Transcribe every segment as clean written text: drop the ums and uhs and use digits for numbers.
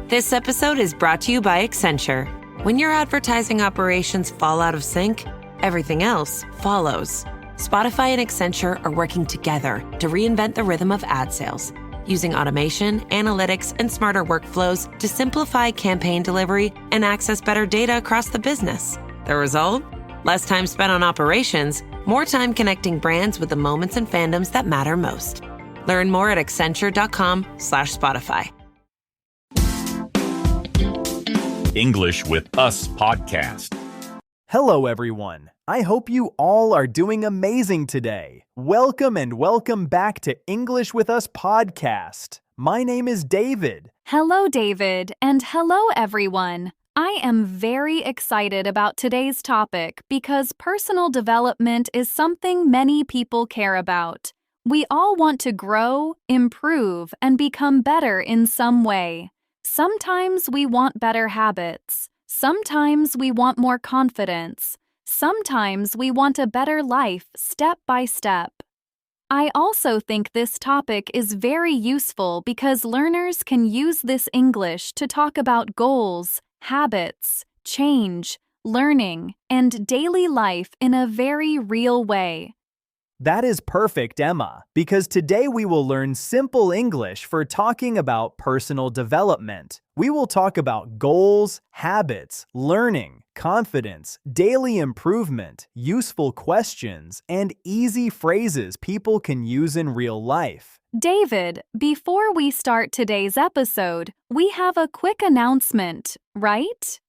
This episode is brought to you by Accenture. When your advertising operations fall out of sync, everything else follows. Spotify and Accenture are working together to reinvent the rhythm of ad sales, using automation, analytics, and smarter workflows to simplify campaign delivery and access better data across the business. The result? Less time spent on operations, more time connecting brands with the moments and fandoms that matter most. Learn more at accenture.com/Spotify. English with Us podcast. Hello, everyone. I hope you all are doing amazing today. Welcome and welcome back to English with Us podcast. My name is David. Hello, David, and hello, everyone. I am very excited about today's topic because personal development is something many people care about. We all want to grow, improve, and become better in some way. Sometimes we want better habits. Sometimes we want more confidence. Sometimes we want a better life step by step. I also think this topic is very useful because learners can use this English to talk about goals, habits, change, learning, and daily life in a very real way. That is perfect, Emma, because today we will learn simple English for talking about personal development. We will talk about goals, habits, learning, confidence, daily improvement, useful questions, and easy phrases people can use in real life. David, before we start today's episode, we have a quick announcement, right?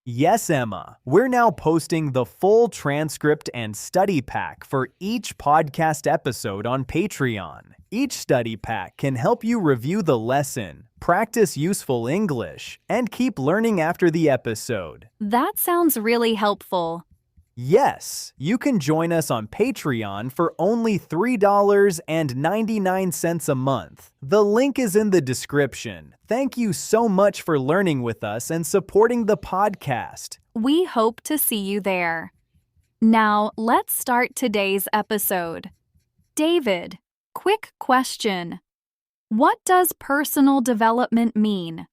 Yes, Emma. We're now posting the full transcript and study pack for each podcast episode on Patreon. Each study pack can help you review the lesson, practice useful English, and keep learning after the episode. That sounds really helpful. Yes, you can join us on Patreon for only $3.99 a month. The link is in the description. Thank you so much for learning with us and supporting the podcast. We hope to see you there. Now, let's start today's episode. David, quick question. What does personal development mean?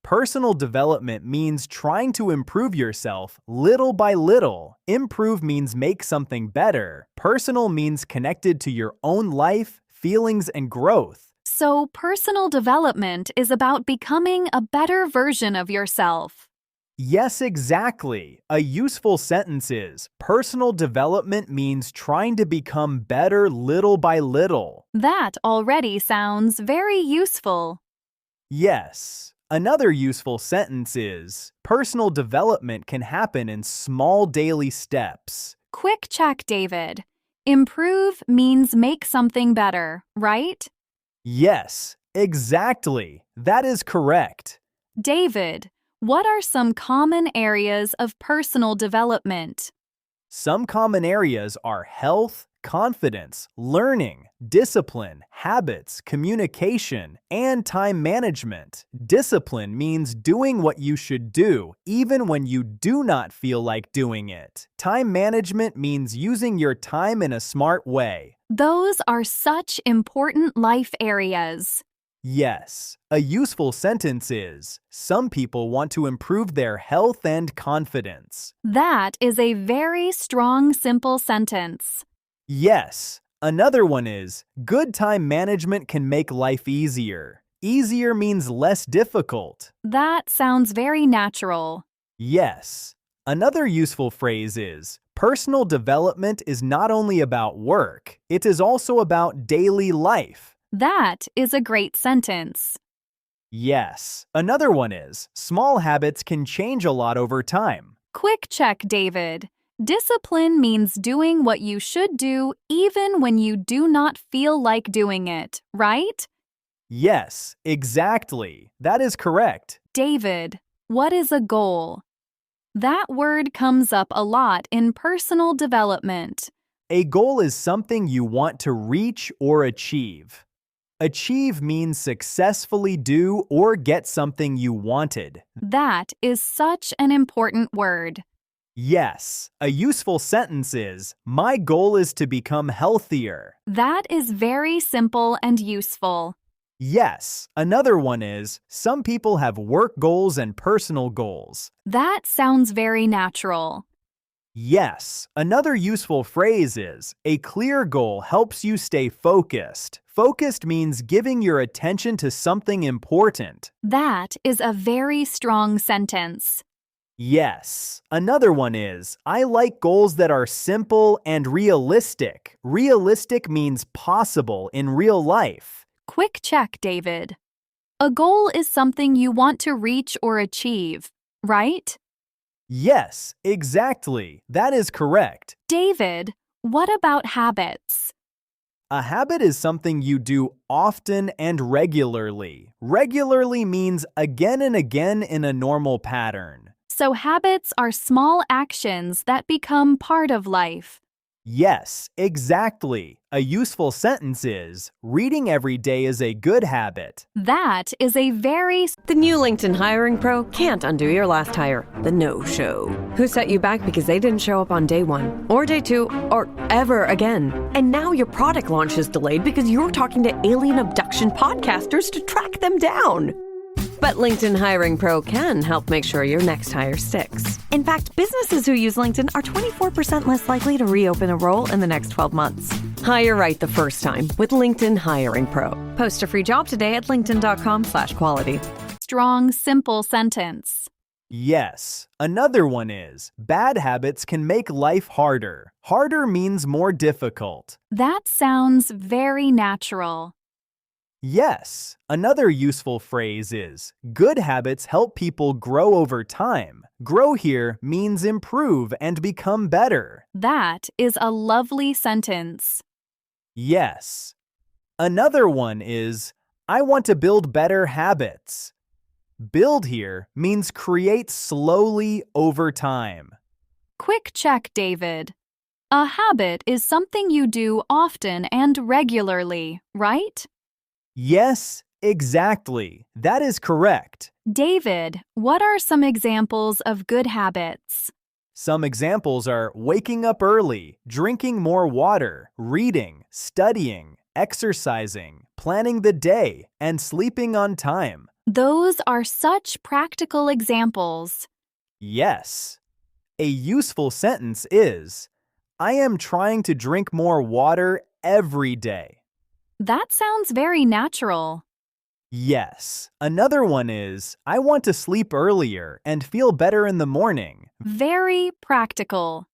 Personal development means trying to improve yourself little by little. Improve means make something better. Personal means connected to your own life, feelings, and growth. So, personal development is about becoming a better version of yourself. Yes, exactly. A useful sentence is, personal development means trying to become better little by little. That already sounds very useful. Yes. Another useful sentence is, personal development can happen in small daily steps. Quick check, David. Improve means make something better, right? Yes, exactly. That is correct. David, what are some common areas of personal development? Some common areas are health, confidence, learning, discipline, habits, communication, and time management. Discipline means doing what you should do, even when you do not feel like doing it. Time management means using your time in a smart way. Those are such important life areas. Yes, a useful sentence is, some people want to improve their health and confidence. That is a very strong, simple sentence. Yes, another one is, good time management can make life easier. Easier means less difficult. That sounds very natural. Yes. Another useful phrase is, personal development is not only about work, it is also about daily life. That is a great sentence. Yes. Another one is, small habits can change a lot over time. Quick check, David. Discipline means doing what you should do even when you do not feel like doing it, right? Yes, exactly. That is correct. David, what is a goal? That word comes up a lot in personal development. A goal is something you want to reach or achieve. Achieve means successfully do or get something you wanted. That is such an important word. Yes, a useful sentence is, my goal is to become healthier. That is very simple and useful. Yes, another one is, some people have work goals and personal goals. That sounds very natural. Yes, another useful phrase is, a clear goal helps you stay focused. Focused means giving your attention to something important. That is a very strong sentence. Yes, another one is, I like goals that are simple and realistic. Realistic means possible in real life. Quick check, David. A goal is something you want to reach or achieve, right? Yes, exactly. That is correct. David, what about habits? A habit is something you do often and regularly. Regularly means again and again in a normal pattern. So habits are small actions that become part of life. Yes, exactly. A useful sentence is, reading every day is a good habit. That is a very The new LinkedIn Hiring Pro can't undo your last hire, the no-show. Who set you back because they didn't show up on day one, or day two, or ever again. And now your product launch is delayed because you're talking to alien abduction podcasters to track them down. But LinkedIn Hiring Pro can help make sure your next hire sticks. In fact, businesses who use LinkedIn are 24% less likely to reopen a role in the next 12 months. Hire right the first time with LinkedIn Hiring Pro. Post a free job today at linkedin.com/quality. strong, simple sentence. Yes, another one is, bad habits can make life harder. Harder means more difficult. That sounds very natural. Yes, another useful phrase is, good habits help people grow over time. Grow here means improve and become better. That is a lovely sentence. Yes. Another one is, I want to build better habits. Build here means create slowly over time. Quick check, David. A habit is something you do often and regularly, right? Yes, exactly. That is correct. David, what are some examples of good habits? Some examples are waking up early, drinking more water, reading, studying, exercising, planning the day, and sleeping on time. Those are such practical examples. Yes. A useful sentence is, I am trying to drink more water every day. That sounds very natural. Yes. Another one is, I want to sleep earlier and feel better in the morning. Very practical.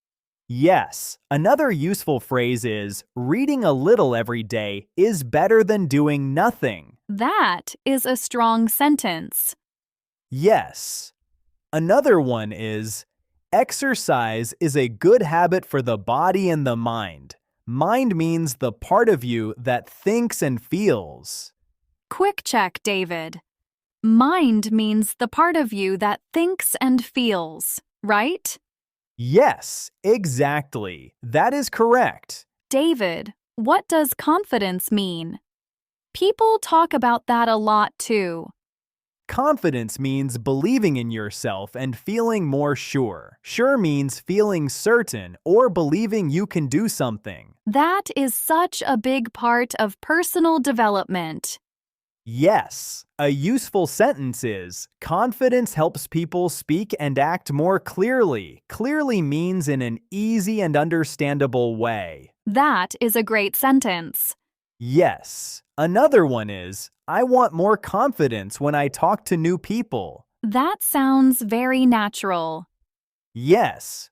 Yes. Another useful phrase is, reading a little every day is better than doing nothing. That is a strong sentence. Yes. Another one is, exercise is a good habit for the body and the mind. Mind means the part of you that thinks and feels. Quick check, David. Mind means the part of you that thinks and feels, right? Yes, exactly. That is correct. David, what does confidence mean? People talk about that a lot too. Confidence means believing in yourself and feeling more sure. Sure means feeling certain or believing you can do something. That is such a big part of personal development. Yes, a useful sentence is, confidence helps people speak and act more clearly. Clearly means in an easy and understandable way. That is a great sentence. Yes. Another one is, I want more confidence when I talk to new people. That sounds very natural. Yes.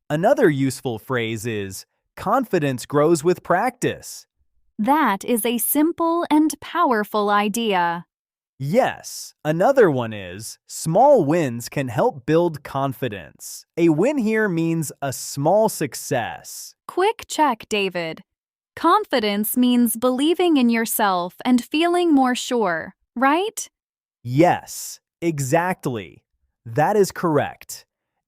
Another useful phrase is, confidence grows with practice. That is a simple and powerful idea. Yes. Another one is, small wins can help build confidence. A win here means a small success. Quick check, David. Confidence means believing in yourself and feeling more sure, right? Yes, exactly. That is correct.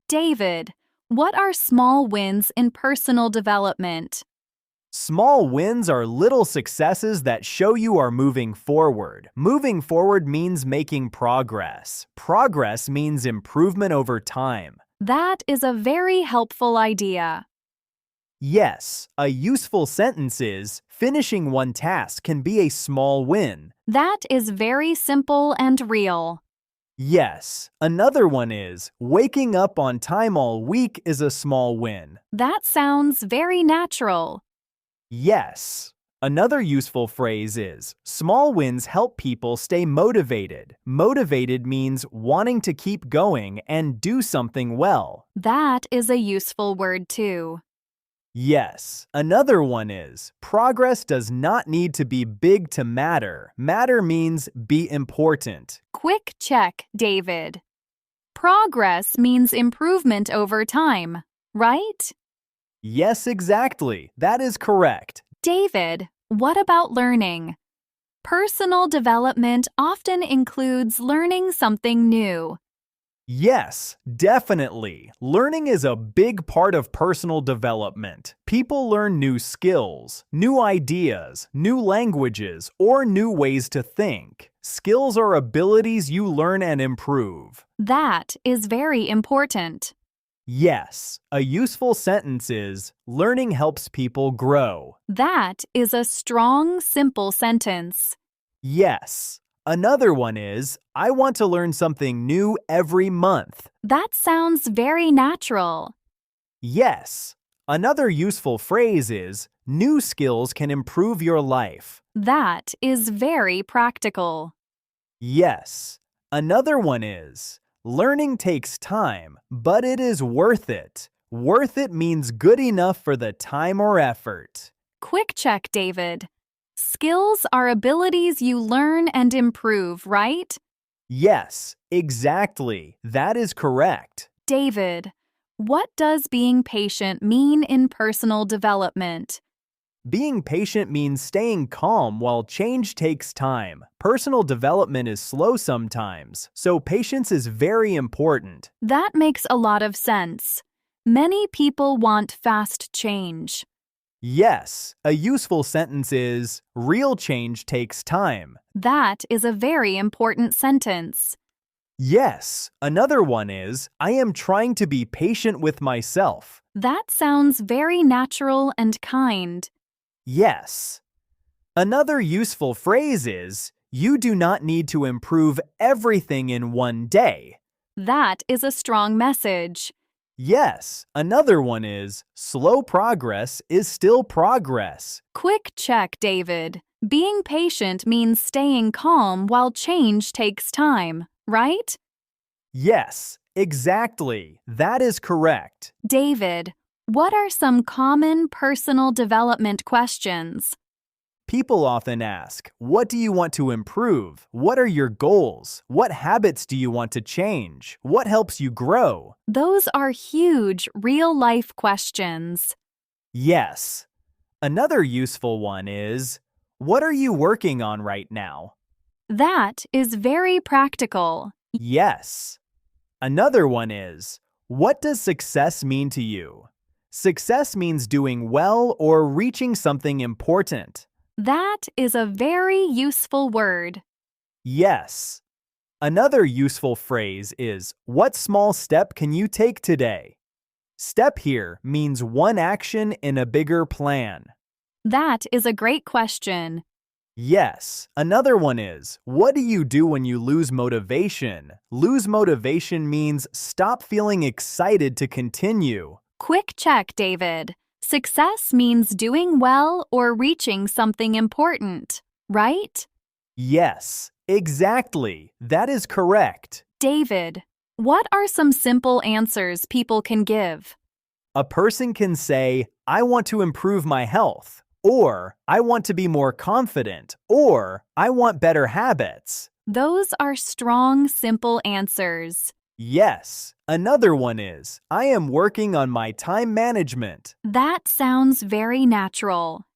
David, what are small wins in personal development? Small wins are little successes that show you are moving forward. Moving forward means making progress. Progress means improvement over time. That is a very helpful idea. Yes, a useful sentence is, finishing one task can be a small win. That is very simple and real. Yes, another one is, waking up on time all week is a small win. That sounds very natural. Yes. Another useful phrase is, small wins help people stay motivated. Motivated means wanting to keep going and do something well. That is a useful word too. Yes. Another one is, progress does not need to be big to matter. Matter means be important. Quick check, David. Progress means improvement over time, right? Yes, exactly. That is correct. David, what about learning? Personal development often includes learning something new. Yes, definitely. Learning is a big part of personal development. People learn new skills, new ideas, new languages, or new ways to think. Skills are abilities you learn and improve. That is very important. Yes, a useful sentence is, learning helps people grow. That is a strong, simple sentence. Yes. Another one is, I want to learn something new every month. That sounds very natural. Yes. Another useful phrase is, new skills can improve your life. That is very practical. Yes. Another one is, learning takes time, but it is worth it. Worth it means good enough for the time or effort. Quick check, David. Skills are abilities you learn and improve, right? Yes, exactly. That is correct. David, what does being patient mean in personal development? Being patient means staying calm while change takes time. Personal development is slow sometimes, so patience is very important. That makes a lot of sense. Many people want fast change. Yes, a useful sentence is, real change takes time. That is a very important sentence. Yes, another one is, I am trying to be patient with myself. That sounds very natural and kind. Yes. Another useful phrase is, you do not need to improve everything in one day. That is a strong message. Yes, another one is, slow progress is still progress. Quick check, David. Being patient means staying calm while change takes time, right? Yes, exactly. That is correct. David, what are some common personal development questions? People often ask, what do you want to improve? What are your goals? What habits do you want to change? What helps you grow? Those are huge, real-life questions. Yes. Another useful one is, what are you working on right now? That is very practical. Yes. Another one is, what does success mean to you? Success means doing well or reaching something important. That is a very useful word. Yes. Another useful phrase is, what small step can you take today? Step here means one action in a bigger plan. That is a great question. Yes. Another one is, what do you do when you lose motivation? Lose motivation means stop feeling excited to continue. Quick check, David. Success means doing well or reaching something important, right? Yes, exactly. That is correct. David, what are some simple answers people can give? A person can say, I want to improve my health, or I want to be more confident, or I want better habits. Those are strong, simple answers. Yes. Another one is, I am working on my time management. That sounds very natural.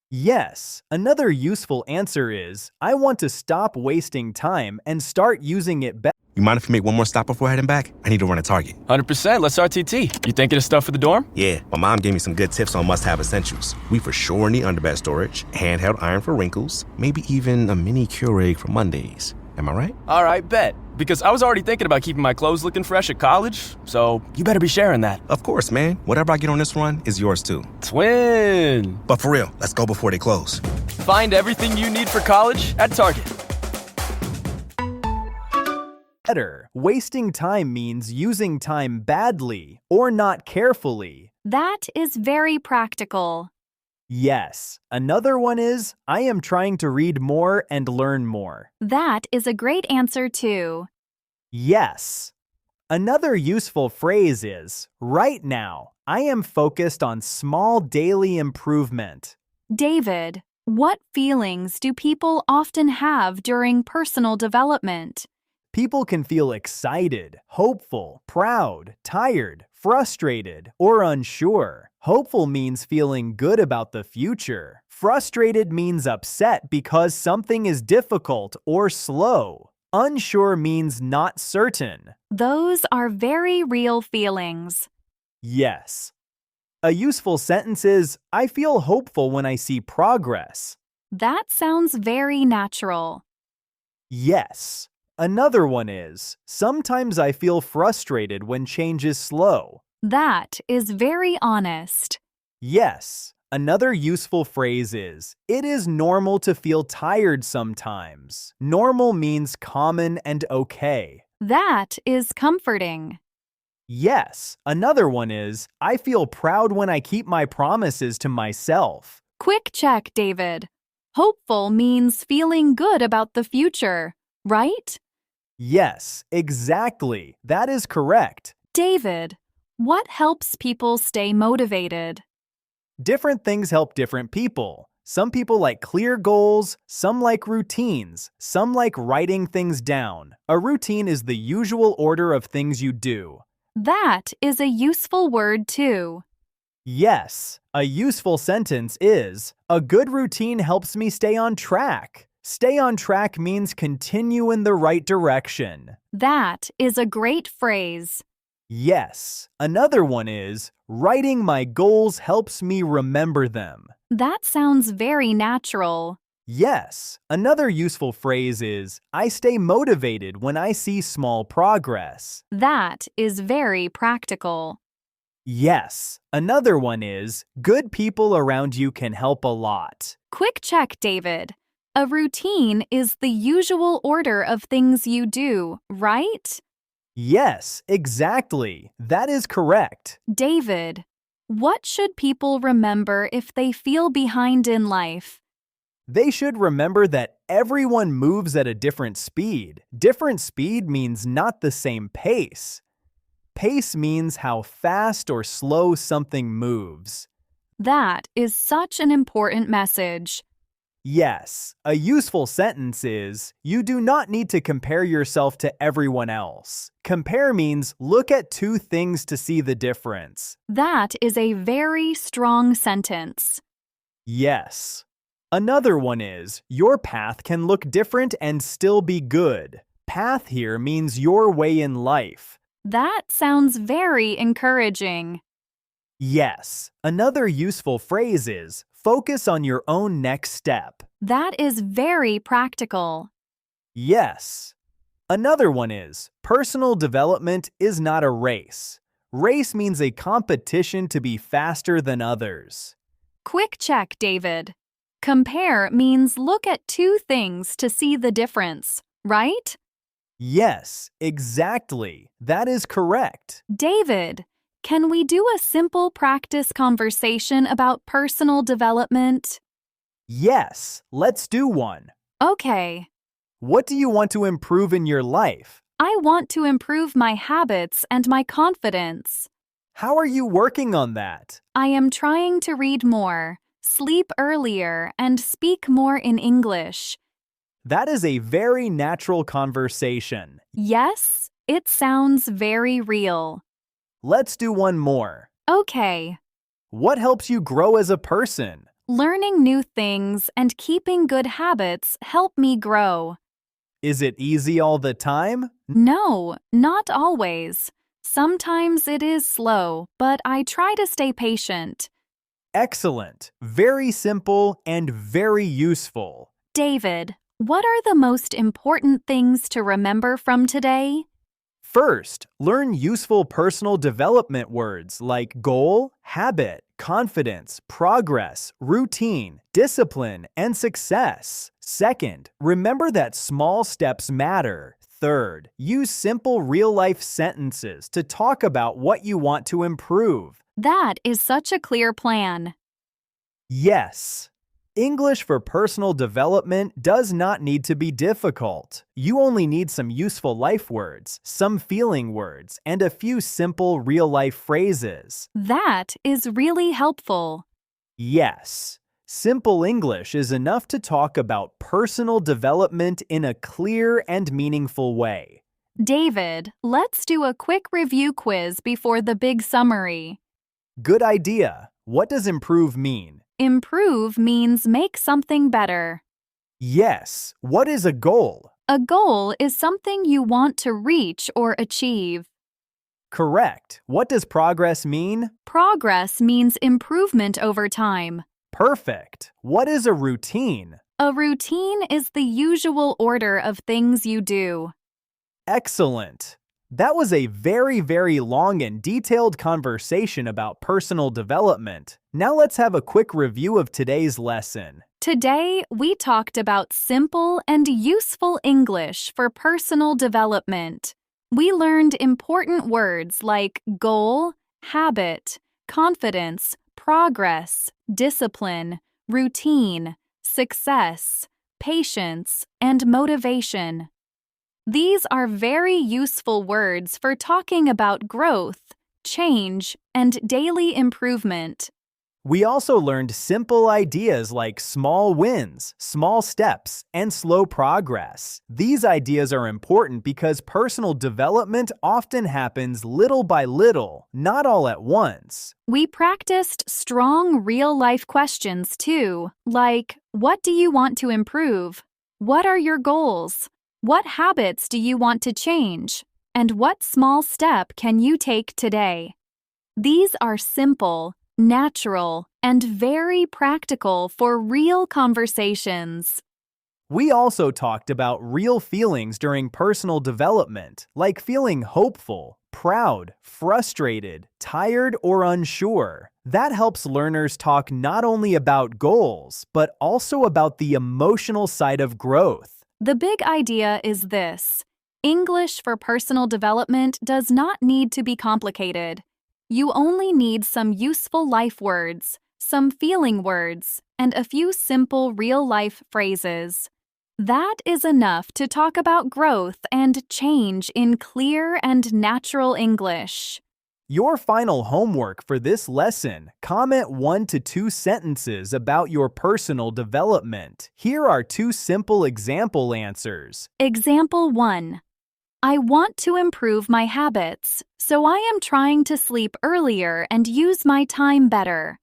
Yes. Another useful answer is, I want to stop wasting time and start using it better. You mind if we make one more stop before heading back? I need to run a Target. 100%. Let's RTT. You thinking of stuff for the dorm? Yeah, my mom gave me some good tips on must-have essentials. We for sure need underbed storage, handheld iron for wrinkles, maybe even a mini Keurig for Mondays. Am I right? All right, bet. Because I was already thinking about keeping my clothes looking fresh at college, so you better be sharing that. Of course, man. Whatever I get on this run is yours too. Twin! But for real, let's go before they close. Find everything you need for college at Target. Better. Wasting time means using time badly or not carefully. That is very practical. Yes. Another one is, I am trying to read more and learn more. That is a great answer too. Yes. Another useful phrase is, right now, I am focused on small daily improvement. David, what feelings do people often have during personal development? People can feel excited, hopeful, proud, tired, frustrated, or unsure. Hopeful means feeling good about the future. Frustrated means upset because something is difficult or slow. Unsure means not certain. Those are very real feelings. Yes. A useful sentence is, I feel hopeful when I see progress. That sounds very natural. Yes. Another one is, sometimes I feel frustrated when change is slow. That is very honest. Yes. Another useful phrase is, it is normal to feel tired sometimes. Normal means common and okay. That is comforting. Yes. Another one is, I feel proud when I keep my promises to myself. Quick check, David. Hopeful means feeling good about the future, right? Yes, exactly. That is correct. David, what helps people stay motivated? Different things help different people. Some people like clear goals, some like routines, some like writing things down. A routine is the usual order of things you do. That is a useful word too. Yes, a useful sentence is, a good routine helps me stay on track. Stay on track means continue in the right direction. That is a great phrase. Yes. Another one is, writing my goals helps me remember them. That sounds very natural. Yes. Another useful phrase is, I stay motivated when I see small progress. That is very practical. Yes. Another one is, good people around you can help a lot. Quick check, David. A routine is the usual order of things you do, right? Yes, exactly. That is correct. David, what should people remember if they feel behind in life? They should remember that everyone moves at a different speed. Different speed means not the same pace. Pace means how fast or slow something moves. That is such an important message. Yes, a useful sentence is, you do not need to compare yourself to everyone else. Compare means look at two things to see the difference. That is a very strong sentence. Yes. Another one is, your path can look different and still be good. Path here means your way in life. That sounds very encouraging. Yes. Another useful phrase is, focus on your own next step. That is very practical. Yes. Another one is, personal development is not a race. Race means a competition to be faster than others. Quick check, David. Compare means look at two things to see the difference, right? Yes, exactly. That is correct. David, can we do a simple practice conversation about personal development? Yes, let's do one. Okay. What do you want to improve in your life? I want to improve my habits and my confidence. How are you working on that? I am trying to read more, sleep earlier, and speak more in English. That is a very natural conversation. Yes, it sounds very real. Let's do one more. Okay. What helps you grow as a person? Learning new things and keeping good habits help me grow. Is it easy all the time? No, not always. Sometimes it is slow, but I try to stay patient. Excellent. Very simple and very useful. David, What are the most important things to remember from today? First, learn useful personal development words like goal, habit, confidence, progress, routine, discipline, and success. Second, remember that small steps matter. Third, use simple real-life sentences to talk about what you want to improve. That is such a clear plan. Yes. English for personal development does not need to be difficult. You only need some useful life words, some feeling words, and a few simple real-life phrases. That is really helpful. Yes. Simple English is enough to talk about personal development in a clear and meaningful way. David, let's do a quick review quiz before the big summary. Good idea. What does improve mean? Improve means make something better. Yes. What is a goal? A goal is something you want to reach or achieve. Correct. What does progress mean? Progress means improvement over time. Perfect. What is a routine? A routine is the usual order of things you do. Excellent. That was a very long and detailed conversation about personal development. Now let's have a quick review of today's lesson. Today, we talked about simple and useful English for personal development. We learned important words like goal, habit, confidence, progress, discipline, routine, success, patience, and motivation. These are very useful words for talking about growth, change, and daily improvement. We also learned simple ideas like small wins, small steps, and slow progress. These ideas are important because personal development often happens little by little, not all at once. We practiced strong real-life questions too, like, what do you want to improve? What are your goals? What habits do you want to change? And what small step can you take today? These are simple, natural, and very practical for real conversations. We also talked about real feelings during personal development, like feeling hopeful, proud, frustrated, tired, or unsure. That helps learners talk not only about goals, but also about the emotional side of growth. The big idea is this: English for personal development does not need to be complicated. You only need some useful life words, some feeling words, and a few simple real-life phrases. That is enough to talk about growth and change in clear and natural English. Your final homework for this lesson: comment 1 to 2 sentences about your personal development. Here are 2 simple example answers. Example 1. I want to improve my habits, so I am trying to sleep earlier and use my time better.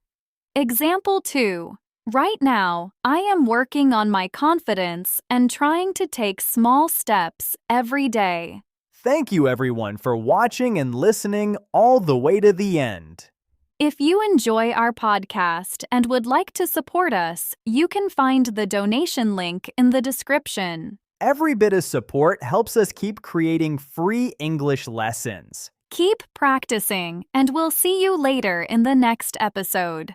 Example 2. Right now, I am working on my confidence and trying to take small steps every day. Thank you everyone for watching and listening all the way to the end. If you enjoy our podcast and would like to support us, you can find the donation link in the description. Every bit of support helps us keep creating free English lessons. Keep practicing, and we'll see you later in the next episode.